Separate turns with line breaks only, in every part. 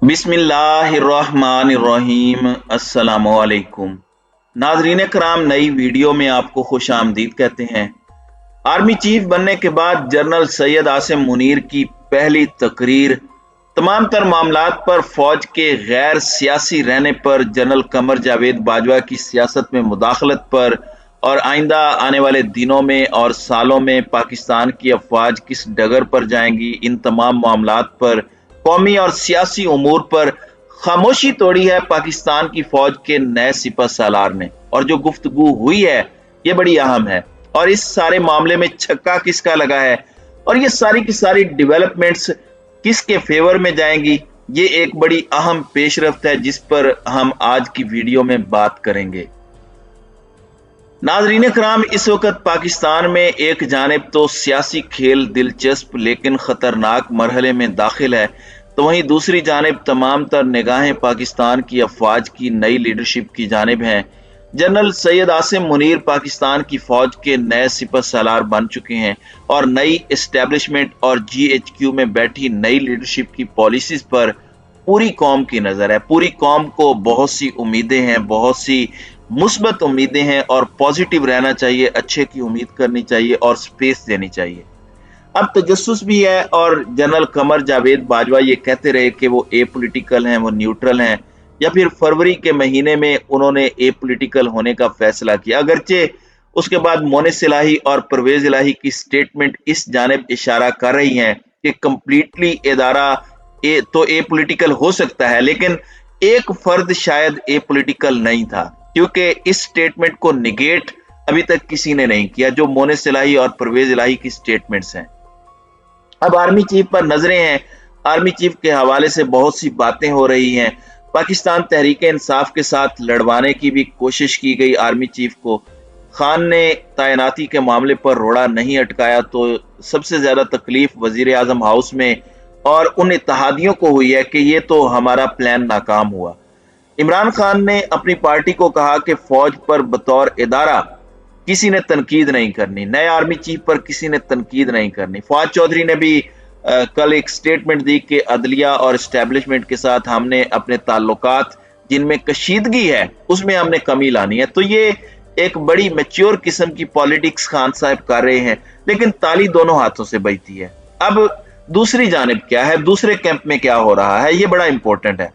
बिस्मिल्लाहिर्रहमानिर्रहीम। अस्सलामुअलैकुम नाजरीन कराम, नई वीडियो में आपको खुश आमदीद कहते हैं। आर्मी चीफ बनने के बाद जनरल सैयद आसिम मुनीर की पहली तकरीर, तमाम तर मामलात पर फौज के गैर सियासी रहने पर, जनरल कमर जावेद बाजवा की सियासत में मुदाखलत पर, और आइंदा आने वाले दिनों में और सालों में पाकिस्तान की अफवाज किस डगर पर जाएंगी, इन तमाम मामलात पर, कौमी और सियासी उमूर पर खामोशी तोड़ी है पाकिस्तान की फौज के नए सिपह सालार ने। और जो गुफ्तगू हुई है ये बड़ी अहम है, और इस सारे मामले में छक्का किसका लगा है और ये सारी की सारी डेवलपमेंट्स किसके फेवर में जाएंगी, ये एक बड़ी अहम पेशरफ्त है जिस पर हम आज की वीडियो में बात करेंगे। नाज़रीन कराम, इस वक्त पाकिस्तान में एक जानिब तो सियासी खेल दिलचस्प लेकिन खतरनाक मरहले में दाखिल है, तो वहीं दूसरी जानिब तमाम तर निगाहें पाकिस्तान की अफवाज की नई लीडरशिप की जानिब हैं। जनरल सैयद आसिम मुनीर पाकिस्तान की फौज के नए सिपह सालार बन चुके हैं और नई एस्टेब्लिशमेंट और GHQ में बैठी नई लीडरशिप की पॉलिसीज पर पूरी कौम की नजर है। पूरी कौम को बहुत सी उम्मीदें हैं, बहुत सी मुस्बत उम्मीदें हैं, और पॉजिटिव रहना चाहिए, अच्छे की उम्मीद करनी चाहिए और स्पेस देनी चाहिए। अब तजस्सुस भी है, और जनरल कमर जावेद बाजवा ये कहते रहे कि वो ए पोलिटिकल हैं, वो न्यूट्रल हैं, या फिर फरवरी के महीने में उन्होंने ए पोलिटिकल होने का फैसला किया। अगरचे उसके बाद मोनिस इलाही और परवेज इलाही की स्टेटमेंट इस जानिब इशारा कर रही हैं कि कंप्लीटली इदारा तो ए पोलिटिकल हो सकता है, लेकिन एक फर्द शायद ए पोलिटिकल नहीं था, क्योंकि इस स्टेटमेंट को निगेट अभी तक किसी ने नहीं किया, जो मोनिस इलाही और परवेज इलाही की स्टेटमेंट्स हैं। अब आर्मी चीफ पर नजरें हैं। आर्मी चीफ के हवाले से बहुत सी बातें हो रही हैं। पाकिस्तान तहरीक इंसाफ के साथ लड़वाने की भी कोशिश की गई। आर्मी चीफ को खान ने तैनाती के मामले पर रोड़ा नहीं अटकाया, तो सबसे ज्यादा तकलीफ वजीर आजम हाउस में और उन इत्तेहादियों को हुई है कि ये तो हमारा प्लान नाकाम हुआ। इमरान खान ने अपनी पार्टी को कहा कि फौज पर बतौर इदारा किसी ने तनकीद नहीं करनी, नए आर्मी चीफ पर किसी ने तनकीद नहीं करनी। फवाद चौधरी ने भी कल एक स्टेटमेंट दी कि अदलिया और एस्टेब्लिशमेंट के साथ हमने अपने ताल्लुकात जिनमें कशीदगी है उसमें हमने कमी लानी है। तो ये एक बड़ी मैच्योर किस्म की पॉलिटिक्स खान साहब कर रहे हैं, लेकिन ताली दोनों हाथों से बजती है। अब दूसरी जानिब क्या है, दूसरे कैंप में क्या हो रहा है, ये बड़ा इंपॉर्टेंट है।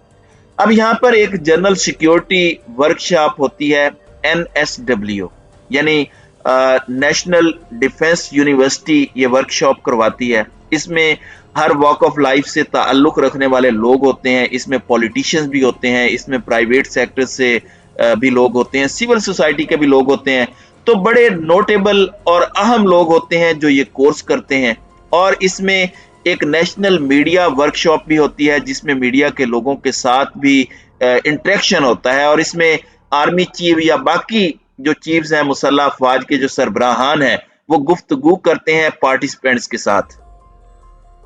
अब यहाँ पर एक जनरल सिक्योरिटी वर्कशॉप होती है, NSW यानी नेशनल डिफेंस यूनिवर्सिटी ये वर्कशॉप करवाती है। इसमें हर वॉक ऑफ लाइफ से ताल्लुक रखने वाले लोग होते हैं, इसमें पॉलिटिशियंस भी होते हैं, इसमें प्राइवेट सेक्टर से भी लोग होते हैं, सिविल सोसाइटी के भी लोग होते हैं। तो बड़े नोटेबल और अहम लोग होते हैं जो ये कोर्स करते हैं। और इसमें एक नेशनल मीडिया वर्कशॉप भी होती है जिसमें मीडिया के लोगों के साथ भी इंटरेक्शन होता है, और इसमें आर्मी चीफ या बाकी जो चीफ्स हैं, मुसल्लह अफवाज के जो सरबराहान हैं, वो गुफ्तगू करते हैं पार्टिसिपेंट्स के साथ।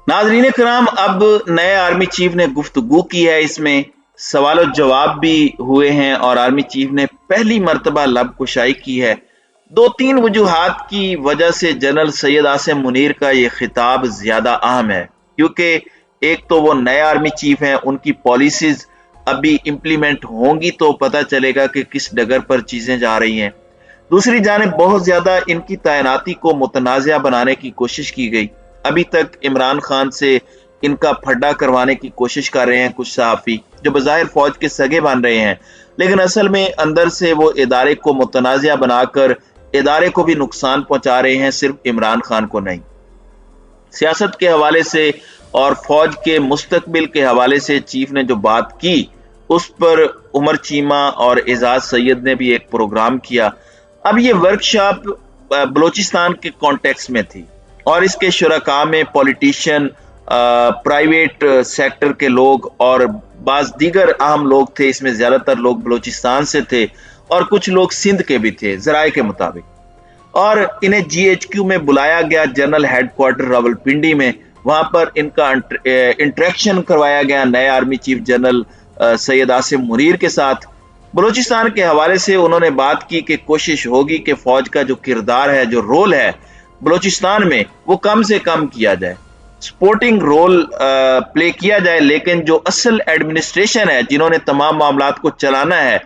नाज़रीन कराम, अब नए आर्मी चीफ ने गुफ्तगू की है, इसमें सवाल और जवाब भी हुए हैं, और आर्मी चीफ ने पहली मर्तबा लब कुशाई की है। दो तीन वजूहात की वजह से जनरल सैयद आसिम मुनीर का ये खिताब ज्यादा अहम है, क्योंकि एक तो वो नए आर्मी चीफ हैं, उनकी पॉलिसीज अभी इंप्लीमेंट होंगी तो पता चलेगा कि किस डगर पर चीजें जा रही हैं। दूसरी जानिब बहुत ज्यादा इनकी तैनाती को मुतनाज़ा बनाने की कोशिश की गई। अभी तक इमरान खान से इनका फड्डा करवाने की कोशिश कर रहे हैं कुछ सहाफी, जो बज़ाहिर फौज के सगे बन रहे हैं, लेकिन असल में अंदर से वो इदारे को मुतनाज़ा बनाकर इदारे को भी नुकसान पहुंचा रहे हैं, सिर्फ इमरान खान को नहीं। सियासत के हवाले से और फौज के मुस्तकबिल के हवाले से चीफ ने जो बात की, उस पर उमर चीमा और एजाज सैयद ने भी एक प्रोग्राम किया। अब ये वर्कशॉप बलोचिस्तान के कॉन्टेक्स्ट में थी, और इसके शुरका में पॉलिटिशियन, प्राइवेट सेक्टर के लोग और बाज दीगर अहम लोग थे। इसमें ज्यादातर लोग बलोचिस्तान से थे और कुछ लोग सिंध के भी थे जराए के मुताबिक, और इन्हें GHQ में बुलाया गया, जनरल हेडक्वार्टर रावलपिंडी में। वहां पर इनका इंटरेक्शन करवाया गया नए army chief general Syed Asim Munir के साथ। बलूचिस्तान के हवाले से उन्होंने बात की कि कोशिश होगी कि फौज का जो किरदार है, जो रोल है बलूचिस्तान में, वो कम से कम किया जाए। सपोर्टिंग रोल प्ले किया जाए, लेकिन जो असल एडमिनिस्ट्रेशन है, जिन्होंने तमाम मामलात को चलाना है,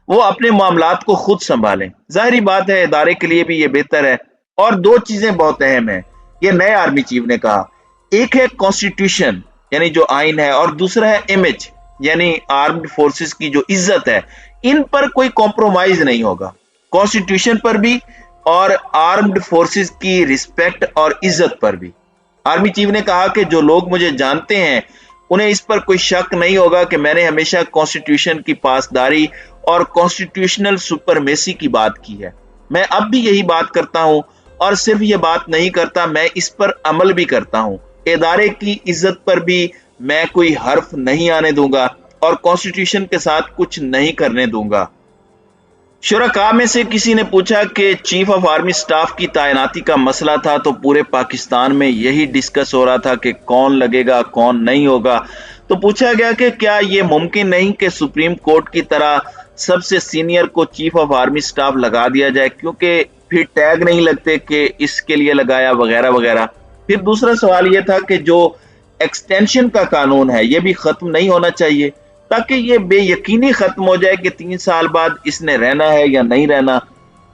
वो अपने मामलात को खुद संभालें। जाहिर बात है इदारे के लिए भी ये बेहतर है। और दो चीजें बहुत अहम है, ये नए आर्मी चीफ ने कहा, एक है कॉन्स्टिट्यूशन यानी जो आइन है, और दूसरा है इमेज यानी आर्म्ड फोर्सेस की जो इज्जत है। इन पर कोई कॉम्प्रोमाइज नहीं होगा, कॉन्स्टिट्यूशन पर भी और आर्म्ड फोर्सेस की रिस्पेक्ट और इज्जत पर भी। आर्मी चीफ ने कहा कि जो लोग मुझे जानते हैं उन्हें इस पर कोई शक नहीं होगा कि मैंने हमेशा कॉन्स्टिट्यूशन की पासदारी और कॉन्स्टिट्यूशनल सुपरमेसी की बात की है। मैं अब भी यही बात करता हूं, और सिर्फ ये बात नहीं करता, मैं इस पर अमल भी करता हूं। इदारे की इज्जत पर भी मैं कोई हर्फ नहीं आने दूंगा और कॉन्स्टिट्यूशन के साथ कुछ नहीं करने दूंगा। शुरका में से किसी ने पूछा कि चीफ ऑफ आर्मी स्टाफ की तैनाती का मसला था, तो पूरे पाकिस्तान में यही डिस्कस हो रहा था कि कौन लगेगा कौन नहीं होगा। तो पूछा गया कि क्या यह मुमकिन नहीं कि सुप्रीम कोर्ट की तरह सबसे सीनियर को चीफ ऑफ आर्मी स्टाफ लगा दिया जाए, क्योंकि फिर टैग नहीं लगते कि इसके लिए लगाया वगैरह वगैरह। फिर दूसरा सवाल यह था कि जो एक्सटेंशन का कानून है यह भी खत्म नहीं होना चाहिए, ताकि ये बेयकीनी खत्म हो जाए कि 3 साल बाद इसने रहना है या नहीं रहना।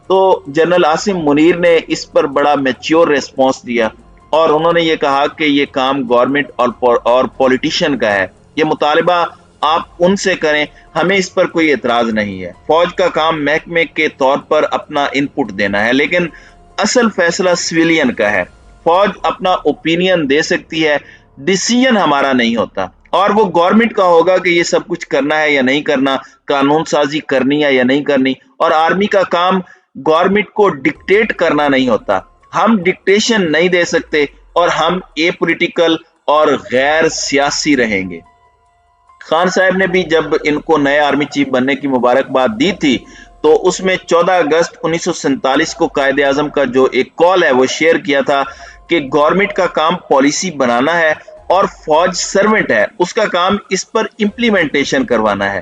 तो जनरल आसिम मुनीर ने इस पर बड़ा मैच्योर रिस्पॉन्स दिया, और उन्होंने ये कहा कि ये काम गवर्नमेंट और पॉलिटिशियन का है, ये मुतालबा आप उनसे करें, हमें इस पर कोई एतराज नहीं है। फौज का काम महकमे के तौर पर अपना इनपुट देना है, लेकिन असल फैसला सिविलियन का है। फौज अपना ओपिनियन दे सकती है, डिसीजन हमारा नहीं होता, और वो गवर्नमेंट का होगा कि ये सब कुछ करना है या नहीं करना, कानून साजी करनी है या नहीं करनी। और आर्मी का काम गवर्नमेंट को डिक्टेट करना नहीं होता, हम डिक्टेशन नहीं दे सकते, और हम एपॉलिटिकल और गैर सियासी रहेंगे। खान साहब ने भी जब इनको नए आर्मी चीफ बनने की मुबारकबाद दी थी, तो उसमें 14 अगस्त 1947 को कायद आजम का जो एक कॉल है वो शेयर किया था कि गवर्नमेंट का काम पॉलिसी बनाना है और फौज सर्वेंट है, उसका काम इस पर इंप्लीमेंटेशन करवाना है।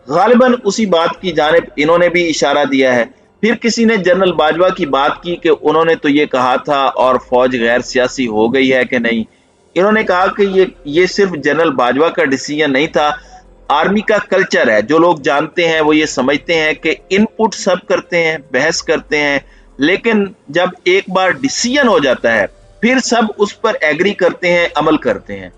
गालिबन उसी बात की जानिब इन्होंने भी इशारा दिया है। फिर किसी ने जनरल बाजवा की बात की कि उन्होंने तो ये कहा था और फौज गैर सियासी हो गई है कि नहीं। इन्होंने कहा कि ये सिर्फ जनरल बाजवा का डिसीजन नहीं था, आर्मी का कल्चर है। जो लोग जानते हैं वो ये समझते हैं कि इनपुट सब करते हैं, बहस करते हैं, लेकिन जब एक बार डिसीजन हो जाता है फिर सब उस पर एग्री करते हैं, अमल करते हैं।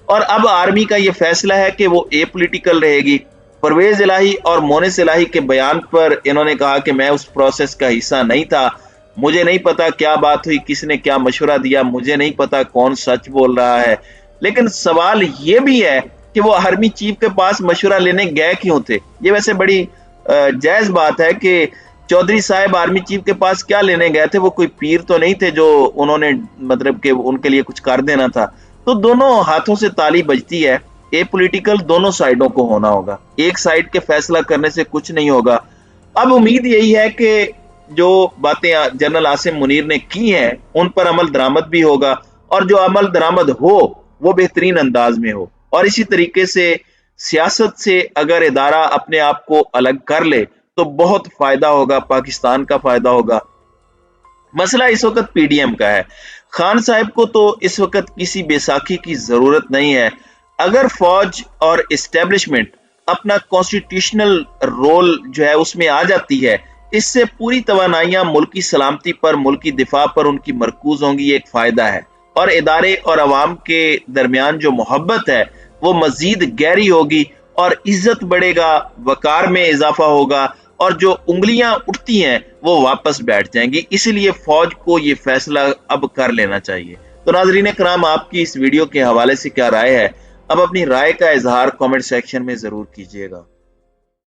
और अब आर्मी का ये फैसला है कि वो एपॉलिटिकल रहेगी। परवेज इलाही और मोनिस इलाही के बयान पर इन्होंने कहा कि मैं उस प्रोसेस का हिस्सा नहीं था, मुझे नहीं पता क्या बात हुई, किसने क्या मशवरा दिया, मुझे नहीं पता कौन सच बोल रहा है। लेकिन सवाल ये भी है कि वो आर्मी चीफ के पास मशवरा लेने गए क्यों थे। ये वैसे बड़ी जायज बात है कि चौधरी साहब आर्मी चीफ के पास क्या लेने गए थे, वो कोई पीर तो नहीं थे जो उन्होंने मतलब कि उनके लिए कुछ कर देना था। तो दोनों हाथों से ताली बजती है, एपॉलिटिकल दोनों साइडों को होना होगा, एक साइड के फैसला करने से कुछ नहीं होगा। अब उम्मीद यही है कि जो बातें जनरल आसिम मुनीर ने की हैं उन पर अमल दरामद भी होगा, और जो अमल दरामद हो वो बेहतरीन अंदाज में हो। और इसी तरीके से सियासत से अगर इदारा अपने आप को अलग कर ले तो बहुत फायदा होगा, पाकिस्तान का फायदा होगा। मसला इस वक्त पीडीएम का है। खान साहब को तो इस वक्त किसी बैसाखी की जरूरत नहीं है। अगर फौज और एस्टेब्लिशमेंट अपना कॉन्स्टिट्यूशनल रोल जो है उसमें आ जाती है, इससे पूरी तवानाइयां मुल्की सलामती पर, मुल्की दिफा पर उनकी मरकूज होंगी, एक फायदा है। और इदारे और अवाम के दरमियान जो मोहब्बत है वो मजीद गहरी होगी, और इज्जत बढ़ेगा, वकार में इजाफा होगा, और जो उंगलियां उठती हैं वो वापस बैठ जाएंगी। इसलिए फौज को ये फैसला अब कर लेना चाहिए। तो नाजरीन कराम, आपकी इस वीडियो के हवाले से क्या राय है? अब अपनी राय का इजहार कमेंट सेक्शन में जरूर कीजिएगा।